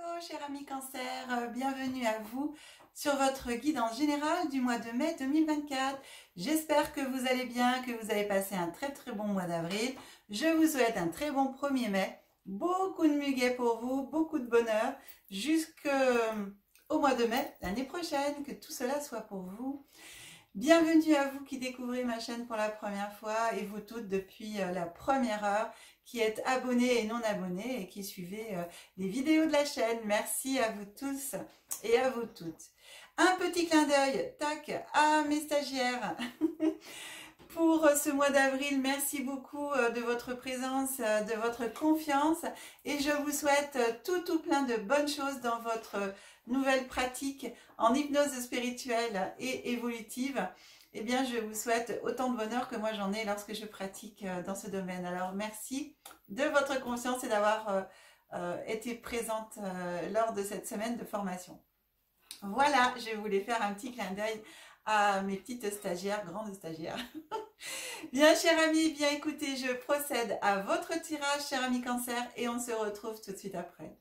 Hello chers amis Cancer, bienvenue à vous sur votre guidance générale du mois de mai 2024. J'espère que vous allez bien, que vous avez passé un très bon mois d'avril. Je vous souhaite un très bon 1er mai, beaucoup de muguet pour vous, beaucoup de bonheur jusqu'au mois de mai l'année prochaine, que tout cela soit pour vous. Bienvenue à vous qui découvrez ma chaîne pour la première fois et vous toutes depuis la première heure qui êtes abonnés et non abonnés et qui suivez les vidéos de la chaîne. Merci à vous tous et à vous toutes. Un petit clin d'œil, tac, à mes stagiaires pour ce mois d'avril. Merci beaucoup de votre présence, de votre confiance et je vous souhaite tout plein de bonnes choses dans votre nouvelle pratique en hypnose spirituelle et évolutive. Eh bien, je vous souhaite autant de bonheur que moi j'en ai lorsque je pratique dans ce domaine. Alors, merci de votre confiance et d'avoir été présente lors de cette semaine de formation. Voilà, je voulais faire un petit clin d'œil à mes petites stagiaires, grandes stagiaires. Bien, chers amis, bien écoutez, je procède à votre tirage, chers amis Cancer, et on se retrouve tout de suite après.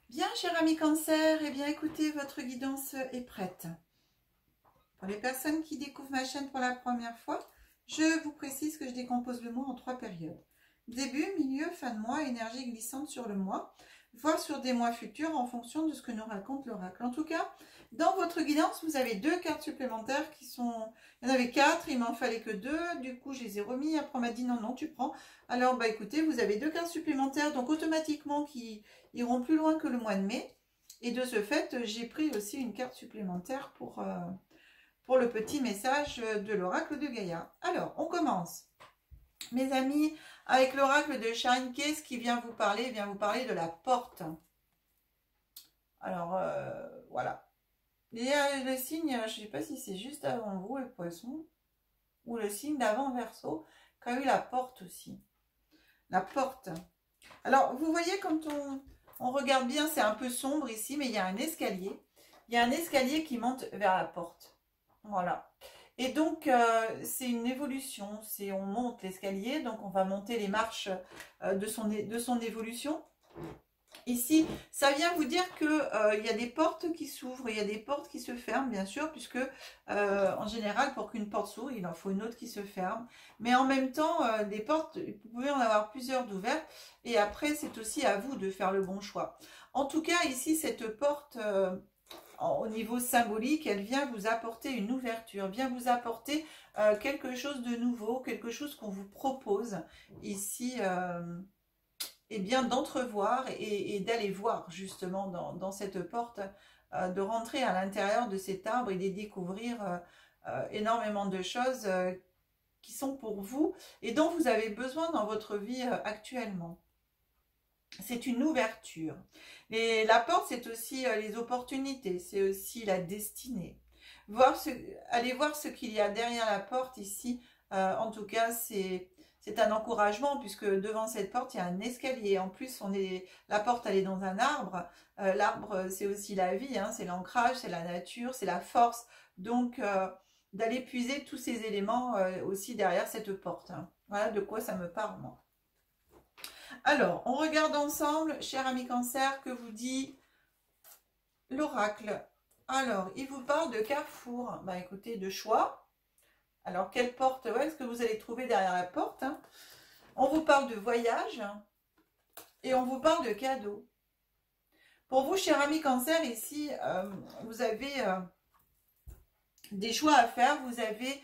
Bien, chers amis Cancer, eh bien écoutez, votre guidance est prête. Pour les personnes qui découvrent ma chaîne pour la première fois, je vous précise que je décompose le mois en 3 périodes. Début, milieu, fin de mois, énergie glissante sur le mois, voire sur des mois futurs en fonction de ce que nous raconte l'oracle. En tout cas, dans votre guidance, vous avez 2 cartes supplémentaires qui sont... Il y en avait 4, il m'en fallait que 2, du coup je les ai remis, après on m'a dit non, tu prends. Alors bah écoutez, vous avez 2 cartes supplémentaires, donc automatiquement qui iront plus loin que le mois de mai. Et de ce fait, j'ai pris aussi une carte supplémentaire pour le petit message de l'oracle de Gaïa. Alors, on commence, mes amis, avec l'oracle de Shine. Qu'est-ce qui vient vous parler? Il vient vous parler de la porte. Alors, voilà. Il y a le signe, je ne sais pas si c'est juste avant vous, les poissons, ou le signe d'avant Verseau, qui a eu la porte aussi. La porte. Alors, vous voyez, quand on regarde bien, c'est un peu sombre ici, mais il y a un escalier. Il y a un escalier qui monte vers la porte. Voilà. Et donc, c'est une évolution. On monte l'escalier, donc on va monter les marches de son évolution. Ici, ça vient vous dire que il y a des portes qui s'ouvrent, il y a des portes qui se ferment, bien sûr, puisque en général, pour qu'une porte s'ouvre, il en faut une autre qui se ferme. Mais en même temps, des portes, vous pouvez en avoir plusieurs d'ouvertes. Et après, c'est aussi à vous de faire le bon choix. En tout cas, ici, cette porte... au niveau symbolique, elle vient vous apporter une ouverture, vient vous apporter quelque chose de nouveau, quelque chose qu'on vous propose ici, et bien d'entrevoir et d'aller voir justement dans cette porte, de rentrer à l'intérieur de cet arbre et de découvrir énormément de choses qui sont pour vous et dont vous avez besoin dans votre vie actuellement. C'est une ouverture. Et la porte, c'est aussi les opportunités, c'est aussi la destinée. Allez voir ce qu'il y a derrière la porte ici. En tout cas, c'est un encouragement puisque devant cette porte, il y a un escalier. En plus, la porte, elle est dans un arbre. L'arbre, c'est aussi la vie, hein, c'est l'ancrage, c'est la nature, c'est la force. Donc, d'aller puiser tous ces éléments aussi derrière cette porte. Hein. Voilà de quoi ça me parle, moi. Alors, on regarde ensemble, cher ami Cancer, que vous dit l'oracle. Alors, il vous parle de carrefour. Bah, écoutez, de choix. Alors, quelle porte est-ce que vous allez trouver derrière la porte, hein? On vous parle de voyage et on vous parle de cadeaux. Pour vous, cher ami Cancer, ici, vous avez des choix à faire. Vous avez...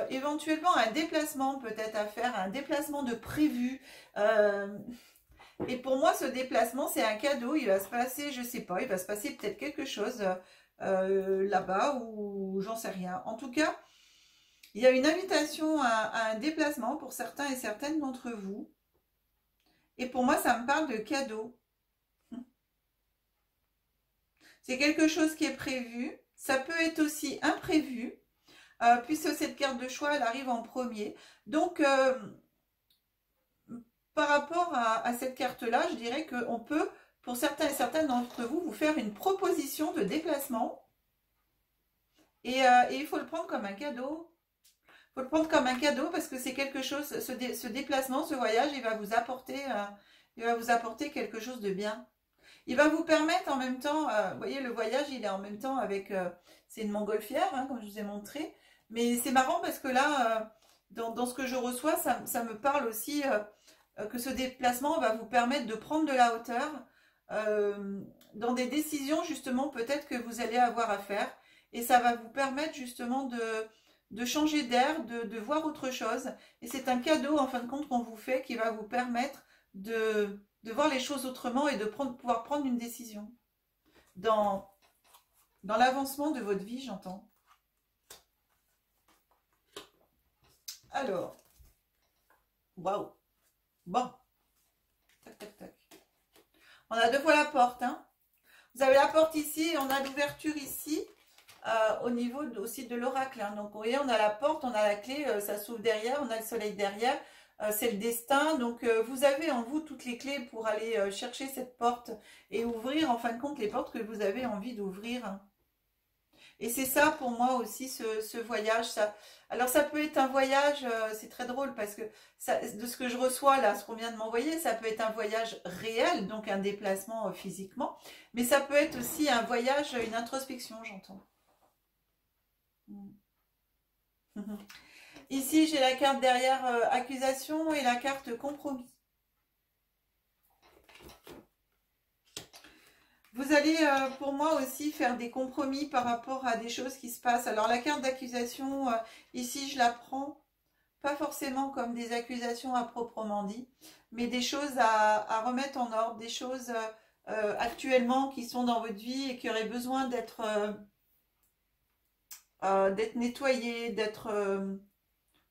éventuellement un déplacement peut-être à faire, un déplacement de prévu. Et pour moi, ce déplacement, c'est un cadeau. Il va se passer, je sais pas, il va se passer peut-être quelque chose là-bas ou j'en sais rien. En tout cas, Il y a une invitation à un déplacement pour certains et certaines d'entre vous. Et pour moi, ça me parle de cadeau. C'est quelque chose qui est prévu. Ça peut être aussi imprévu, puisque cette carte de choix, elle arrive en premier. Donc, par rapport à cette carte-là, je dirais qu'on peut, pour certains et certaines d'entre vous, vous faire une proposition de déplacement. Et il faut le prendre comme un cadeau. Il faut le prendre comme un cadeau parce que c'est quelque chose, ce déplacement, ce voyage, il va vous apporter quelque chose de bien. Il va vous permettre en même temps, vous voyez, le voyage, il est en même temps avec, c'est une montgolfière, hein, comme je vous ai montré. Mais c'est marrant parce que là, dans ce que je reçois, ça me parle aussi que ce déplacement va vous permettre de prendre de la hauteur dans des décisions justement peut-être que vous allez avoir à faire. Et ça va vous permettre justement de changer d'air, de voir autre chose. Et c'est un cadeau en fin de compte qu'on vous fait qui va vous permettre de voir les choses autrement et de pouvoir prendre une décision dans l'avancement de votre vie, j'entends. Alors, waouh, bon, tac, tac, tac. On a deux fois la porte, hein. Vous avez la porte ici, et on a l'ouverture ici, au niveau aussi de l'oracle. Hein. Donc, vous voyez, on a la porte, on a la clé, ça s'ouvre derrière, on a le soleil derrière. C'est le destin, donc vous avez en vous toutes les clés pour aller chercher cette porte et ouvrir en fin de compte les portes que vous avez envie d'ouvrir. Et c'est ça pour moi aussi ce voyage. Alors ça peut être un voyage, c'est très drôle parce que de ce que je reçois là, ce qu'on vient de m'envoyer, ça peut être un voyage réel, donc un déplacement physiquement, mais ça peut être aussi un voyage, une introspection, j'entends. Ici, j'ai la carte derrière accusation et la carte compromis. Vous allez, pour moi aussi, faire des compromis par rapport à des choses qui se passent. Alors, la carte d'accusation, ici, je la prends pas forcément comme des accusations à proprement dit, mais des choses à remettre en ordre, des choses actuellement qui sont dans votre vie et qui auraient besoin d'être nettoyées, d'être...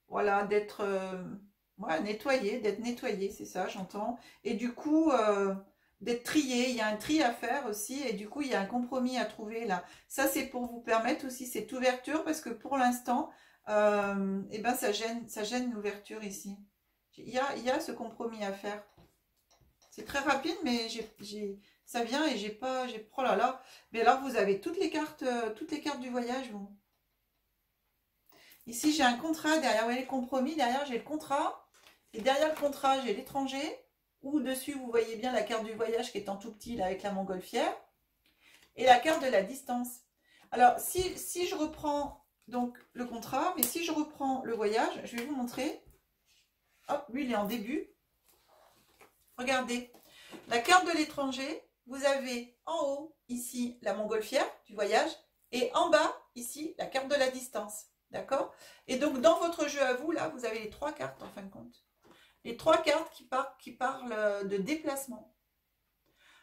voilà, d'être nettoyé, c'est ça, j'entends. Et du coup, d'être trié, il y a un tri à faire aussi, et du coup, il y a un compromis à trouver là. Ça, c'est pour vous permettre aussi cette ouverture, parce que pour l'instant, eh ben, ça gêne l'ouverture ici. Il y a ce compromis à faire. C'est très rapide, mais ça vient et j'ai pas, oh là là. Mais alors, vous avez toutes les cartes du voyage, bon. Ici, j'ai un contrat derrière, vous voyez les compromis, derrière j'ai le contrat. Et derrière le contrat, j'ai l'étranger. Ou dessus, vous voyez bien la carte du voyage qui est en tout petit, là, avec la montgolfière. Et la carte de la distance. Alors, si je reprends donc le contrat, mais si je reprends le voyage, je vais vous montrer. Hop, lui, il est en début. Regardez. La carte de l'étranger, vous avez en haut, ici, la montgolfière du voyage. Et en bas, ici, la carte de la distance. D'accord? Et donc, dans votre jeu à vous, là, vous avez les trois cartes, en fin de compte. Les trois cartes qui parlent de déplacement.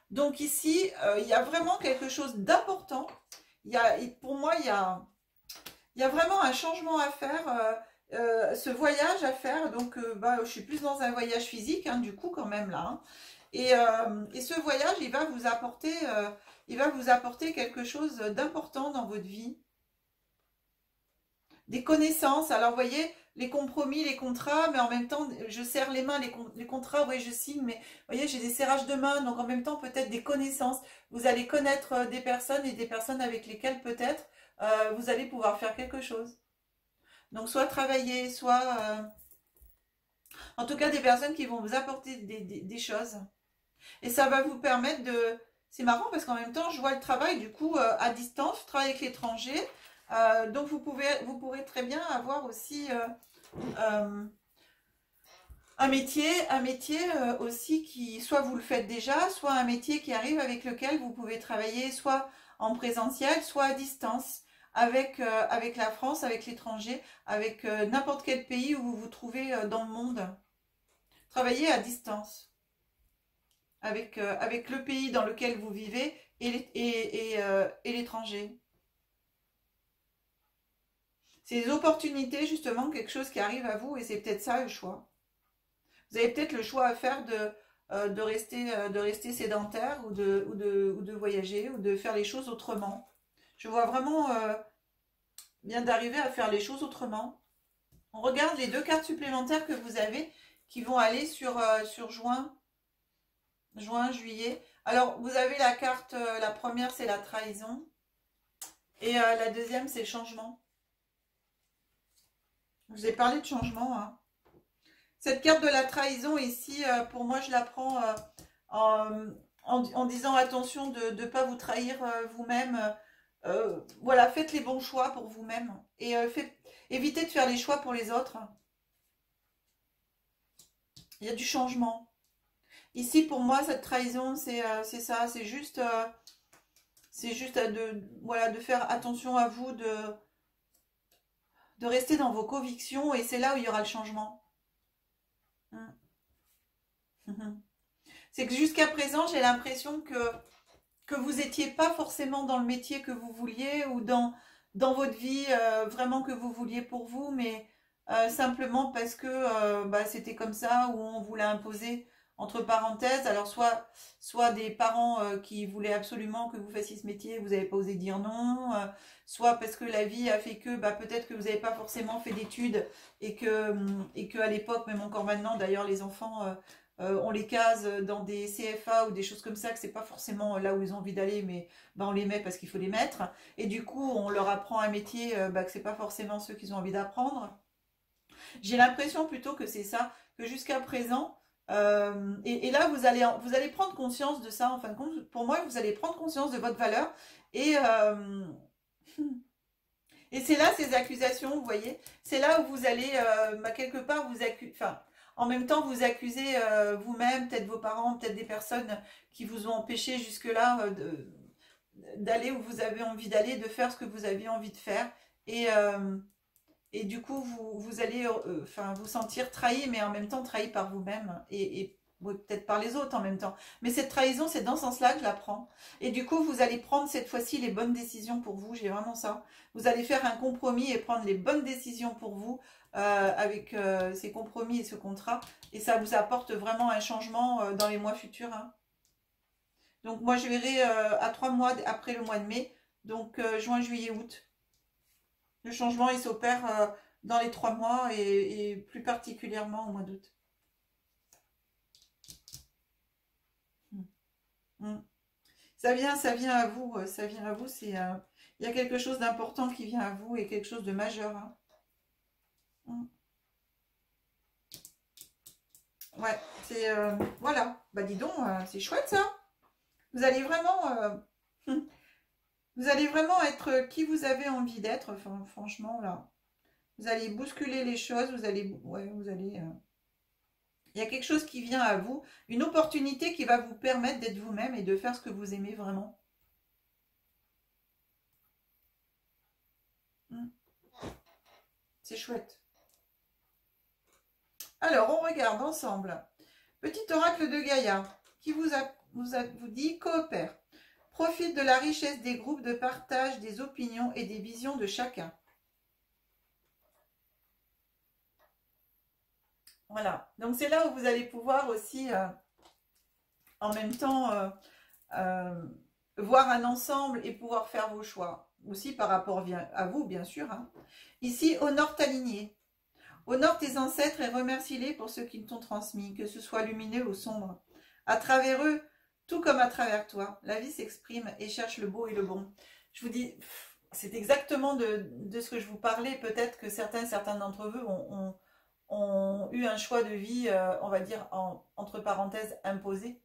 Donc, ici, il y a vraiment quelque chose d'important. Pour moi, il y a vraiment un changement à faire, ce voyage à faire. Donc, je suis plus dans un voyage physique, hein, du coup, quand même, là. Hein. Et ce voyage, il va vous apporter quelque chose d'important dans votre vie. Des connaissances, alors vous voyez, les compromis, les contrats, mais en même temps, je serre les mains, les contrats, oui, je signe, mais vous voyez, j'ai des serrages de mains, donc en même temps, peut-être des connaissances. Vous allez connaître des personnes et des personnes avec lesquelles peut-être vous allez pouvoir faire quelque chose. Donc, soit travailler, soit... en tout cas, des personnes qui vont vous apporter des choses. Et ça va vous permettre de... C'est marrant parce qu'en même temps, je vois le travail, du coup, à distance, je travaille avec l'étranger. Donc vous pourrez très bien avoir aussi un métier aussi qui, soit vous le faites déjà, soit un métier qui arrive avec lequel vous pouvez travailler soit en présentiel, soit à distance, avec la France, avec l'étranger, avec n'importe quel pays où vous vous trouvez dans le monde. Travailler à distance, avec le pays dans lequel vous vivez et l'étranger. C'est des opportunités, justement, quelque chose qui arrive à vous et c'est peut-être ça le choix. Vous avez peut-être le choix à faire de rester sédentaire ou de voyager ou de faire les choses autrement. Je vois vraiment bien d'arriver à faire les choses autrement. On regarde les 2 cartes supplémentaires que vous avez qui vont aller sur juin, juillet. Alors, vous avez la carte, la première, c'est la trahison. Et la deuxième, c'est le changement. Je vous ai parlé de changement. Hein. Cette carte de la trahison, ici, pour moi, je la prends en disant attention de ne pas vous trahir vous-même. Voilà, faites les bons choix pour vous-même. Et évitez de faire les choix pour les autres. Il y a du changement. Ici, pour moi, cette trahison, c'est ça. C'est juste voilà, de faire attention à vous, de rester dans vos convictions. Et c'est là où il y aura le changement. C'est que jusqu'à présent, j'ai l'impression que vous n'étiez pas forcément dans le métier que vous vouliez ou dans votre vie vraiment que vous vouliez pour vous, mais simplement parce que c'était comme ça ou on vous l'a imposé entre parenthèses. Alors soit des parents qui voulaient absolument que vous fassiez ce métier, vous n'avez pas osé dire non, soit parce que la vie a fait que peut-être que vous n'avez pas forcément fait d'études et que à l'époque, même encore maintenant d'ailleurs, les enfants on les case dans des CFA ou des choses comme ça, que c'est pas forcément là où ils ont envie d'aller, mais on les met parce qu'il faut les mettre. Et du coup, on leur apprend un métier que c'est pas forcément ceux qu'ils ont envie d'apprendre. J'ai l'impression plutôt que c'est ça, que jusqu'à présent, et là vous allez prendre conscience de ça, en fin de compte, pour moi, vous allez prendre conscience de votre valeur et c'est là ces accusations, vous voyez, c'est là où vous allez quelque part vous accuser, enfin, en même temps, vous accusez vous-même, peut-être vos parents, peut-être des personnes qui vous ont empêché jusque-là d'aller où vous avez envie d'aller, de faire ce que vous avez envie de faire. Et du coup, vous allez vous sentir trahi, mais en même temps trahi par vous-même et peut-être par les autres en même temps. Mais cette trahison, c'est dans ce sens-là que je la prends. Et du coup, vous allez prendre cette fois-ci les bonnes décisions pour vous. J'ai vraiment ça. Vous allez faire un compromis et prendre les bonnes décisions pour vous avec ces compromis et ce contrat. Et ça vous apporte vraiment un changement dans les mois futurs. Hein. Donc moi, je verrai à 3 mois après le mois de mai. Donc juin, juillet, août. Le changement, il s'opère dans les 3 mois et plus particulièrement au mois d'août. Ça vient à vous, ça vient à vous. Il y a quelque chose d'important qui vient à vous et quelque chose de majeur. Hein. Ouais, c'est voilà. Bah dis donc, c'est chouette ça. Vous allez vraiment, vous allez vraiment être qui vous avez envie d'être. Enfin, franchement là, vous allez bousculer les choses. Vous allez, il y a quelque chose qui vient à vous, une opportunité qui va vous permettre d'être vous-même et de faire ce que vous aimez vraiment. C'est chouette. Alors, on regarde ensemble. Petit oracle de Gaïa qui vous dit coopère. Profite de la richesse des groupes de partage des opinions et des visions de chacun. Voilà, donc c'est là où vous allez pouvoir aussi en même temps voir un ensemble et pouvoir faire vos choix. Aussi par rapport à vous, bien sûr. Hein. Ici, honore ta lignée. Honore tes ancêtres et remercie-les pour ce qu'ils t'ont transmis, que ce soit lumineux ou sombre. À travers eux, tout comme à travers toi, la vie s'exprime et cherche le beau et le bon. Je vous dis, c'est exactement de ce que je vous parlais. Peut-être que certains d'entre vous ont eu un choix de vie, on va dire, entre parenthèses, imposé.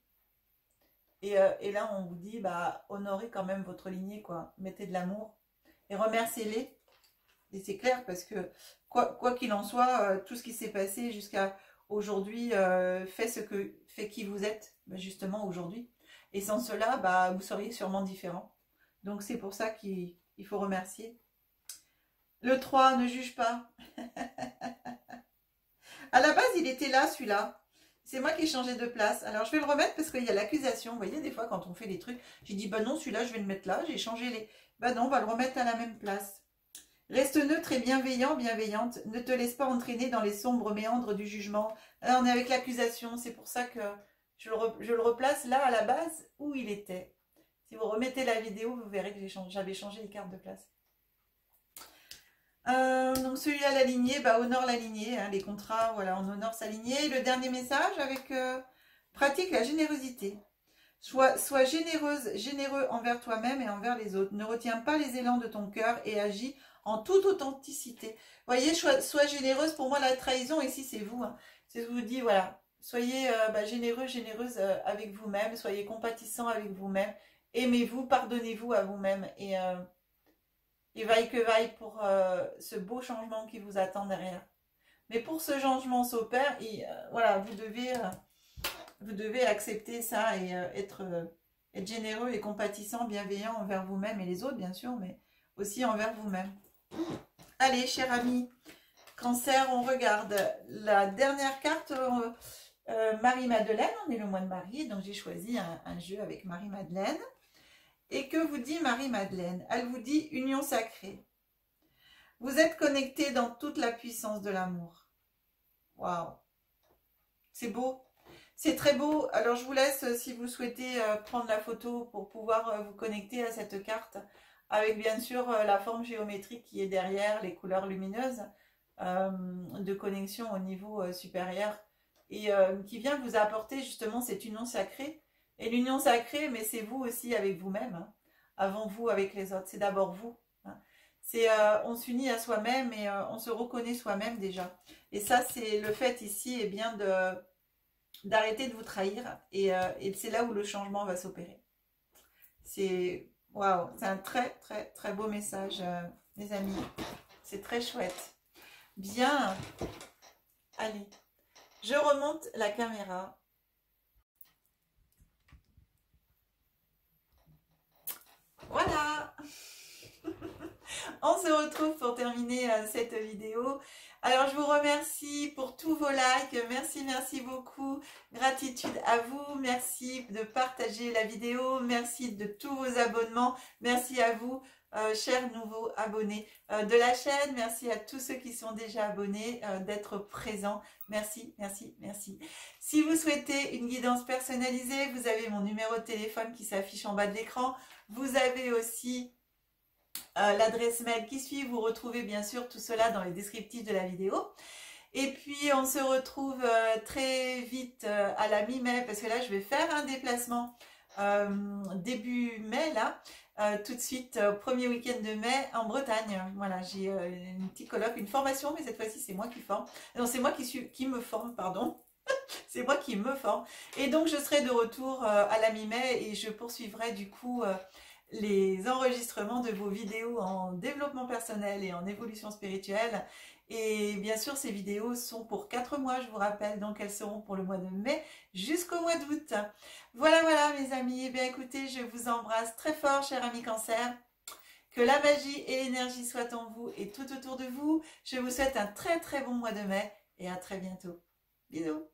Et là, on vous dit, honorez quand même votre lignée, quoi. Mettez de l'amour et remerciez-les. Et c'est clair parce que, quoi qu'il en soit, tout ce qui s'est passé jusqu'à aujourd'hui fait qui vous êtes, justement, aujourd'hui. Et sans cela, vous seriez sûrement différent. Donc, c'est pour ça qu'il faut remercier. Le 3, ne juge pas. À la base, il était là, celui-là. C'est moi qui ai changé de place. Alors, je vais le remettre parce qu'il y a l'accusation. Vous voyez, des fois, quand on fait des trucs, j'ai dit, non, celui-là, je vais le mettre là. J'ai changé les... non, on va le remettre à la même place. Reste neutre et bienveillant, bienveillante. Ne te laisse pas entraîner dans les sombres méandres du jugement. Là, on est avec l'accusation. C'est pour ça que je le replace là, à la base, où il était. Si vous remettez la vidéo, vous verrez que j'avais changé les cartes de place. Donc celui-là, la lignée, bah, honore la lignée. Hein, les contrats, voilà, on honore sa lignée. Et le dernier message avec pratique la générosité. Sois généreux envers toi-même et envers les autres. Ne retiens pas les élans de ton cœur et agis en toute authenticité. Vous voyez, sois généreuse. Pour moi, la trahison ici, c'est vous. Hein. C'est ce que je vous dis, voilà. Soyez généreux, généreuse avec vous-même. Soyez compatissant avec vous-même. Aimez-vous, pardonnez-vous à vous-même. Et vaille que vaille pour ce beau changement qui vous attend derrière. Mais pour ce changement s'opère, voilà, vous devez accepter ça et être généreux et compatissant, bienveillant envers vous-même et les autres, bien sûr, mais aussi envers vous-même. Allez, cher ami, Cancer, on regarde la dernière carte, Marie-Madeleine. On est le mois de Marie, donc j'ai choisi un jeu avec Marie-Madeleine. Et que vous dit Marie-Madeleine? Elle vous dit union sacrée. Vous êtes connectés dans toute la puissance de l'amour. Waouh! C'est beau. C'est très beau. Alors, je vous laisse, si vous souhaitez prendre la photo pour pouvoir vous connecter à cette carte, avec bien sûr la forme géométrique qui est derrière, les couleurs lumineuses de connexion au niveau supérieur, et qui vient vous apporter justement cette union sacrée. Et l'union sacrée, mais c'est vous aussi avec vous-même, hein, avant vous avec les autres. C'est d'abord vous. Hein. C'est on s'unit à soi-même et on se reconnaît soi-même déjà. Et ça, c'est le fait ici, eh bien, d'arrêter de vous trahir. Et c'est là où le changement va s'opérer. C'est waouh, c'est un très très très beau message, les amis. C'est très chouette. Bien. Allez, je remonte la caméra. Voilà. On se retrouve pour terminer cette vidéo. Alors, je vous remercie pour tous vos likes. Merci, merci beaucoup. Gratitude à vous. Merci de partager la vidéo. Merci de tous vos abonnements. Merci à vous, chers nouveaux abonnés de la chaîne. Merci à tous ceux qui sont déjà abonnés d'être présents. Merci, merci, merci. Si vous souhaitez une guidance personnalisée, vous avez mon numéro de téléphone qui s'affiche en bas de l'écran. Vous avez aussi l'adresse mail qui suit. Vous retrouvez bien sûr tout cela dans les descriptifs de la vidéo. Et puis on se retrouve très vite à la mi-mai, parce que là je vais faire un déplacement début mai là, tout de suite au premier week-end de mai en Bretagne. Voilà, j'ai une petite colloque, une formation, mais cette fois-ci c'est moi qui forme. Non, c'est moi qui me forme, pardon. C'est moi qui me forme. Et donc je serai de retour à la mi-mai et je poursuivrai du coup les enregistrements de vos vidéos en développement personnel et en évolution spirituelle. Et bien sûr, ces vidéos sont pour 4 mois, je vous rappelle, donc elles seront pour le mois de mai jusqu'au mois d'août. Voilà, voilà mes amis. Eh bien écoutez, je vous embrasse très fort, cher ami Cancer. Que la magie et l'énergie soient en vous et tout autour de vous. Je vous souhaite un très très bon mois de mai et à très bientôt. Bisous.